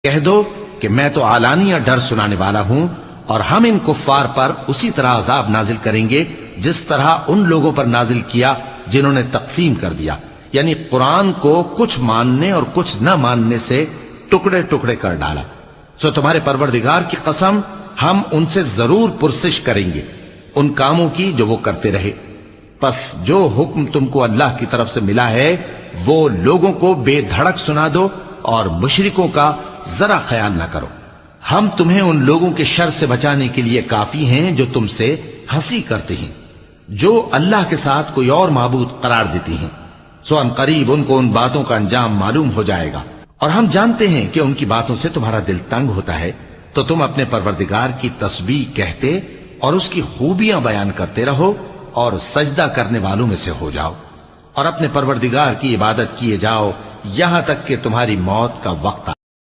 कह दो कि मैं तो आलानिया डर सुनाने वाला हूं और हम इन कुफ्फार पर उसी तरह अजाब नाजिल करेंगे जिस तरह उन लोगों पर नाजिल किया जिन्होंने तकसीम कर दिया, यानी कुरान को कुछ मानने और कुछ न मानने से टुकड़े टुकड़े कर डाला। सो तुम्हारे परवरदिगार की कसम, हम उनसे जरूर पुरसिश करेंगे उन कामों की जो वो करते रहे। बस जो हुक्म तुमको अल्लाह की तरफ से मिला है वो लोगों को बेधड़क सुना दो और मुशरिकों का जरा ख्याल ना करो। हम तुम्हें उन लोगों के शर से बचाने के लिए काफी हैं जो तुमसे हंसी करते हैं, जो अल्लाह के साथ कोई और माबूद करार देती हैं। सो अनकरीब उनको उन बातों का अंजाम मालूम हो जाएगा और हम जानते हैं कि उनकी बातों से तुम्हारा दिल तंग होता है, तो तुम अपने परवरदिगार की तस्बीह कहते और उसकी खूबियां बयान करते रहो और सजदा करने वालों में से हो जाओ और अपने परवरदिगार की इबादत किए जाओ यहां तक कि तुम्हारी मौत का वक्त आ